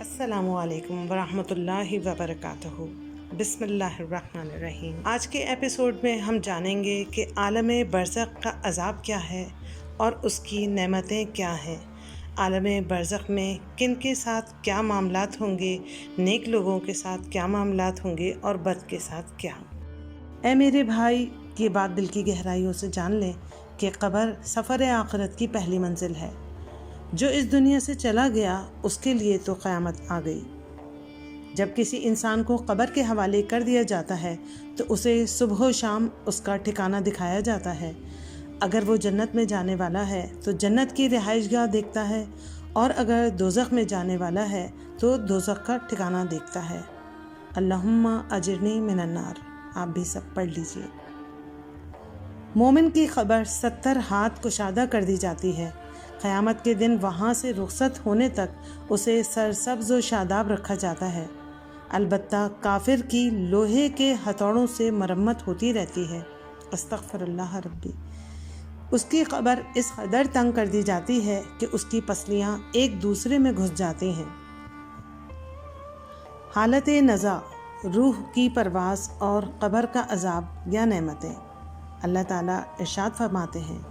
अस्सलामु अलैकुम वरहमतुल्लाहि वबरकातुहू। बिस्मिल्लाहिर्रहमानिर्रहीम। आज के एपिसोड में हम जानेंगे कि आलम बरज़ख का अज़ाब क्या है और उसकी नेमतें क्या हैं। आलम बरज़ख में किन के साथ क्या मामलात होंगे, नेक लोगों के साथ क्या मामलात होंगे और बद के साथ क्या। ऐ मेरे भाई, ये बात दिल की गहराइयों से जान लें कि क़ब्र सफ़र आखिरत की पहली मंजिल है। जो इस दुनिया से चला गया उसके लिए तो क़यामत आ गई। जब किसी इंसान को क़ब्र के हवाले कर दिया जाता है तो उसे सुबह शाम उसका ठिकाना दिखाया जाता है। अगर वो जन्नत में जाने वाला है तो जन्नत की रिहाइशगाह देखता है, और अगर दोज़ख में जाने वाला है तो दोज़ख का ठिकाना देखता है। अल्लाहुम्मा अजिरनी मिनन्नार। आप भी सब पढ़ लीजिए। मोमिन की क़ब्र 70 हाथ कुशादा कर दी जाती है। क़यामत के दिन वहाँ से रुखसत होने तक उसे सरसब्ज़ व शादाब रखा जाता है। अलबत्ता काफिर की लोहे के हथौड़ों से मरम्मत होती रहती है। अस्तग़फिरुल्लाह रब्बी। उसकी क़ब्र इस कदर तंग कर दी जाती है कि उसकी पसलियाँ एक दूसरे में घुस जाती हैं। हालत नज़ा, रूह की परवाज़ और क़ब्र का अज़ाब या नेमतें। अल्लाह ताला इरशाद फरमाते हैं,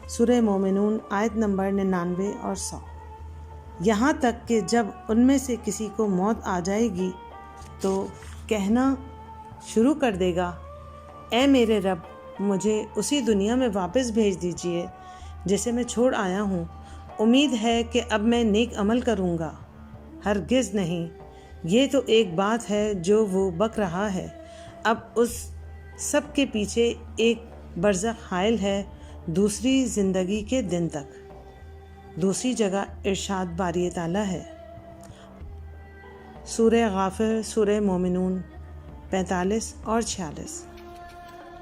सूरह मोमिनून आयत नंबर 99 और 100, यहाँ तक कि जब उनमें से किसी को मौत आ जाएगी तो कहना शुरू कर देगा, ऐ मेरे रब, मुझे उसी दुनिया में वापस भेज दीजिए जिसे मैं छोड़ आया हूँ। उम्मीद है कि अब मैं नेक अमल करूँगा। हरगिज़ नहीं, ये तो एक बात है जो वो बक रहा है। अब उस सब के पीछे एक बरज़ख हायल है, दूसरी ज़िंदगी के दिन तक। दूसरी जगह इरशाद बारी ताला है, सूरह गाफिर, सूरह मोमिनून 45 और 46।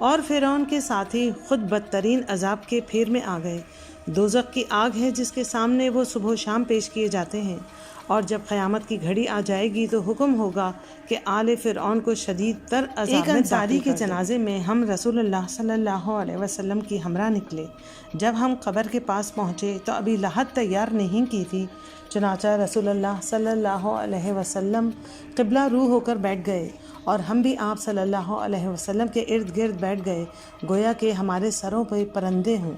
और फ़िरौन के साथी खुद बदतरीन अजाब के फेर में आ गए। दोज़ख की आग है जिसके सामने वो सुबह शाम पेश किए जाते हैं, और जब क़यामत की घड़ी आ जाएगी तो हुक्म होगा कि आले फ़िरौन को शदीद तर अज़ाब। एक अंसारी के जनाजे में हम रसूलुल्लाह सल्लल्लाहु अलैहि वसल्लम की हमरा निकले। जब हम क़ब्र के पास पहुँचे तो अभी लाहत तैयार नहीं की थी। चुनाचा रसूलुल्लाह सल्लल्लाहु अलैहि वसल्लम क़िबला रू होकर बैठ गए और हम भी आप सल्लल्लाहु अलैहि वसल्लम के इर्द गिर्द बैठ गए, गोया कि हमारे सरों पर परंदे हों।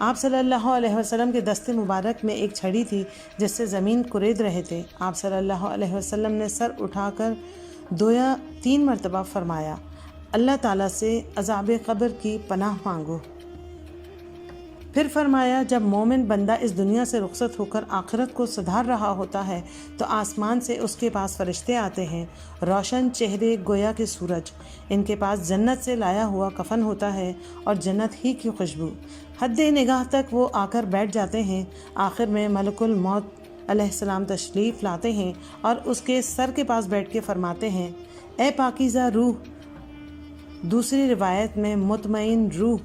आप सल्लल्लाहु अलैहि वसल्लम के दस्ते मुबारक में एक छड़ी थी जिससे ज़मीन कुरेद रहे थे। आप सल्लल्लाहु अलैहि वसल्लम ने सर उठाकर 2 या 3 मरतबा फरमाया, अल्लाह ताला से अज़ाब क़ब्र की पनाह मांगो। फिर फरमाया, जब मोमिन बंदा इस दुनिया से रुखसत होकर आखिरत को सुधार रहा होता है तो आसमान से उसके पास फरिश्ते आते हैं, रोशन चेहरे गोया के सूरज। इनके पास जन्नत से लाया हुआ कफन होता है और जन्नत ही की खुशबू। हद्दे निगाह तक वो आकर बैठ जाते हैं। आखिर में मलकुल मौत अलैहिस्सलाम तशरीफ़ लाते हैं और उसके सर के पास बैठ के फरमाते हैं, ए पाकीज़ा रूह। दूसरी रिवायत में मुतमईन रूह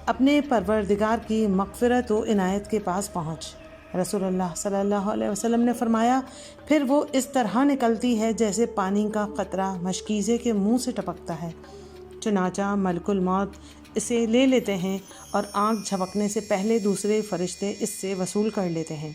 अपने परवरदिगार की मग़फ़िरत व इनायत के पास पहुँच। रसूलुल्लाह सल्लल्लाहु अलैहि वसल्लम ने फरमाया, फिर वो इस तरह निकलती है जैसे पानी का कतरा मशकीज़े के मुंह से टपकता है। चुनाचा मलकुल मौत इसे ले लेते हैं और आँख झपकने से पहले दूसरे फरिश्ते इससे वसूल कर लेते हैं।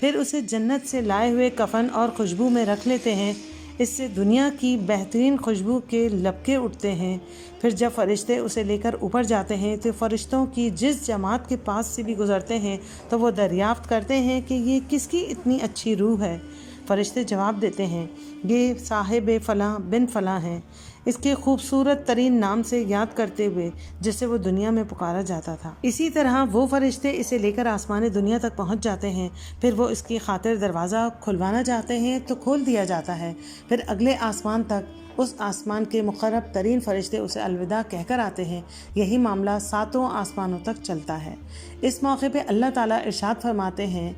फिर उसे जन्नत से लाए हुए कफन और खुशबू में रख लेते हैं। इससे दुनिया की बेहतरीन खुशबू के लपके उठते हैं। फिर जब फरिश्ते उसे लेकर ऊपर जाते हैं तो फरिश्तों की जिस जमात के पास से भी गुज़रते हैं तो वो दरियाफ़्त करते हैं कि ये किसकी इतनी अच्छी रूह है। फरिश्ते जवाब देते हैं, ये साहिब फ़लाँ बिन फ़लाँ हैं, इसके खूबसूरत तरीन नाम से याद करते हुए जिसे वो दुनिया में पुकारा जाता था। इसी तरह वो फरिश्ते इसे लेकर आसमान दुनिया तक पहुंच जाते हैं। फिर वो इसकी खातिर दरवाज़ा खुलवाना चाहते हैं तो खोल दिया जाता है। फिर अगले आसमान तक उस आसमान के मुक़र्रब तरीन फरिश्ते उसे अलविदा कहकर आते हैं। यही मामला 7 आसमानों तक चलता है। इस मौके पर अल्लाह ताला इरशाद फरमाते हैं,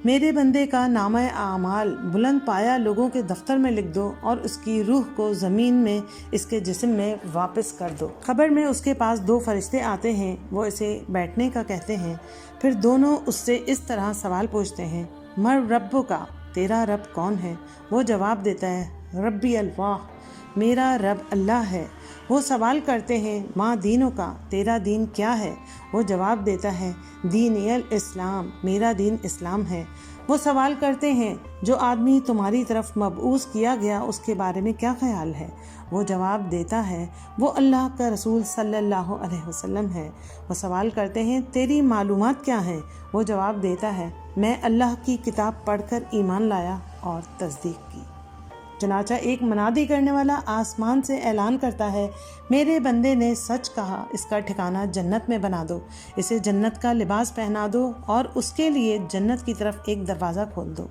मेरे बंदे का नामा आमाल बुलंद पाया लोगों के दफ्तर में लिख दो और उसकी रूह को ज़मीन में इसके जिस्म में वापस कर दो। क़ब्र में उसके पास 2 फरिश्ते आते हैं, वो इसे बैठने का कहते हैं। फिर दोनों उससे इस तरह सवाल पूछते हैं, मर रब्बो का, तेरा रब कौन है? वो जवाब देता है, रब्बी अल्लाह, मेरा रब अल्लाह है। वो सवाल करते हैं, माँ दीनों का, तेरा दीन क्या है? वो जवाब देता है, दीन अल इस्लाम, मेरा दीन इस्लाम है। وہ سوال کرتے ہیں جو آدمی تمہاری طرف مبعوث کیا گیا اس کے بارے میں کیا خیال ہے؟ وہ جواب دیتا ہے وہ اللہ کا رسول صلی اللہ علیہ وسلم ہے۔ وہ سوال کرتے ہیں تیری معلومات کیا ہیں؟ وہ جواب دیتا ہے میں اللہ کی کتاب پڑھ کر ایمان لایا اور تصدیق کی۔ چنانچہ ایک منادی کرنے والا آسمان سے اعلان کرتا ہے میرے بندے نے سچ کہا، اس کا ٹھکانہ جنت میں بنا دو، اسے جنت کا لباس پہنا دو اور اس کے لیے جنت کی طرف ایک دروازہ کھول دو۔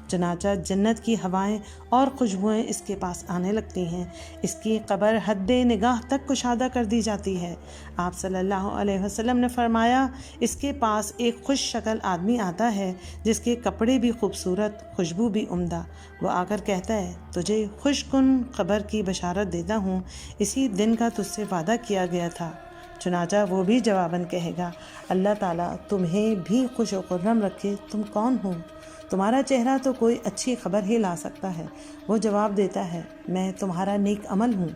چنانچہ جنت کی ہوائیں اور خوشبوئیں اس کے پاس آنے لگتی ہیں، اس کی قبر حد نگاہ تک کشادہ کر دی جاتی ہے۔ آپ صلی اللہ علیہ وسلم نے فرمایا اس کے پاس ایک خوش شکل آدمی آتا ہے جس کے کپڑے بھی خوبصورت، خوشبو بھی عمدہ۔ وہ آ کر کہتا ہے تجھے خوش کن خبر کی بشارت دیتا ہوں، اسی دن کا تجھ سے وعدہ کیا گیا تھا۔ چنانچہ وہ بھی جواباً کہے گا اللہ تعالیٰ تمہیں بھی خوش و خرم رکھے، تم کون ہو؟ تمہارا چہرہ تو کوئی اچھی خبر ہی لا سکتا ہے۔ وہ جواب دیتا ہے میں تمہارا نیک عمل ہوں۔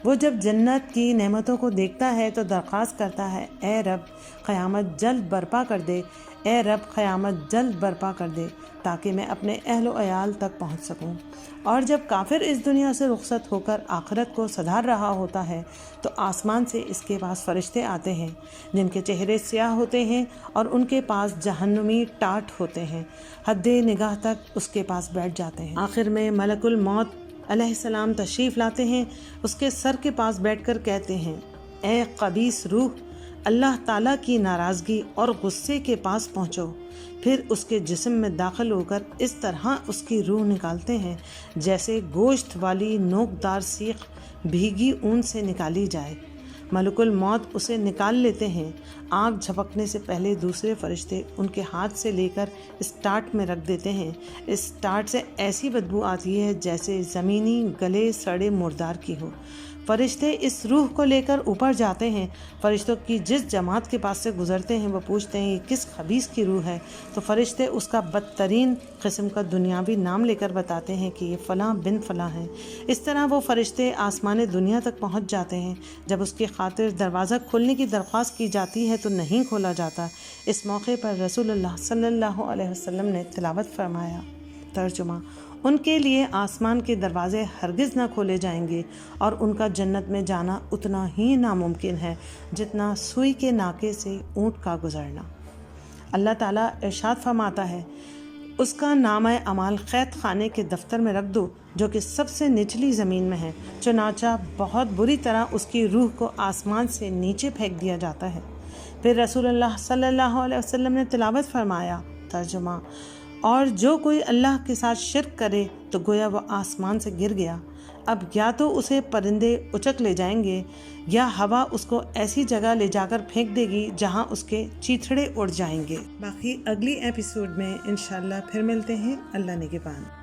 وہ جب جنت کی نعمتوں کو دیکھتا ہے تو درخواست کرتا ہے اے رب قیامت جلد برپا کر دے، اے رب قیامت جلد برپا کر دے تاکہ میں اپنے اہل و عیال تک پہنچ سکوں۔ اور جب کافر اس دنیا سے رخصت ہو کر آخرت کو سدھار رہا ہوتا ہے تو آسمان سے اس کے پاس فرشتے آتے ہیں جن کے چہرے سیاہ ہوتے ہیں اور ان کے پاس جہنمی ٹاٹ ہوتے ہیں، حد نگاہ تک اس کے پاس بیٹھ جاتے ہیں۔ آخر میں ملک الموت علیہ السلام تشریف لاتے ہیں، اس کے سر کے پاس بیٹھ کر کہتے ہیں اے خبیث روح، اللہ تعالیٰ کی ناراضگی اور غصے کے پاس پہنچو۔ پھر اس کے جسم میں داخل ہو کر اس طرح اس کی روح نکالتے ہیں جیسے گوشت والی نوکدار سیخ بھیگی اون سے نکالی جائے۔ ملک الموت اسے نکال لیتے ہیں، آنکھ جھپکنے سے پہلے دوسرے فرشتے ان کے ہاتھ سے لے کر اس ٹاٹ میں رکھ دیتے ہیں۔ اس ٹاٹ سے ایسی بدبو آتی ہے جیسے زمینی گلے سڑے مردار کی ہو۔ فرشتے اس روح کو لے کر اوپر جاتے ہیں، فرشتوں کی جس جماعت کے پاس سے گزرتے ہیں وہ پوچھتے ہیں یہ کس خبیث کی روح ہے؟ تو فرشتے اس کا بدترین قسم کا دنیاوی نام لے کر بتاتے ہیں کہ یہ فلاں بن فلاں ہے۔ اس طرح وہ فرشتے آسمان دنیا تک پہنچ جاتے ہیں۔ جب اس کی خاطر دروازہ کھولنے کی درخواست کی جاتی ہے تو نہیں کھولا جاتا۔ اس موقع پر رسول اللہ صلی اللہ علیہ وسلم نے تلاوت فرمایا۔ ترجمہ ان کے لیے آسمان کے دروازے ہرگز نہ کھولے جائیں گے اور ان کا جنت میں جانا اتنا ہی ناممکن ہے جتنا سوئی کے ناکے سے اونٹ کا گزرنا۔ اللہ تعالیٰ ارشاد فرماتا ہے اس کا نامہ اعمال قید خانے کے دفتر میں رکھ دو جو کہ سب سے نچلی زمین میں ہے۔ چنانچہ بہت بری طرح اس کی روح کو آسمان سے نیچے پھینک دیا جاتا ہے۔ پھر رسول اللہ صلی اللہ علیہ وسلم نے تلاوت فرمایا۔ ترجمہ اور جو کوئی اللہ کے ساتھ شرک کرے تو گویا وہ آسمان سے گر گیا، اب یا تو اسے پرندے اچک لے جائیں گے یا ہوا اس کو ایسی جگہ لے جا کر پھینک دے گی جہاں اس کے چیتھڑے اڑ جائیں گے۔ باقی اگلی ایپیسوڈ میں انشاءاللہ پھر ملتے ہیں۔ اللہ نگہبان۔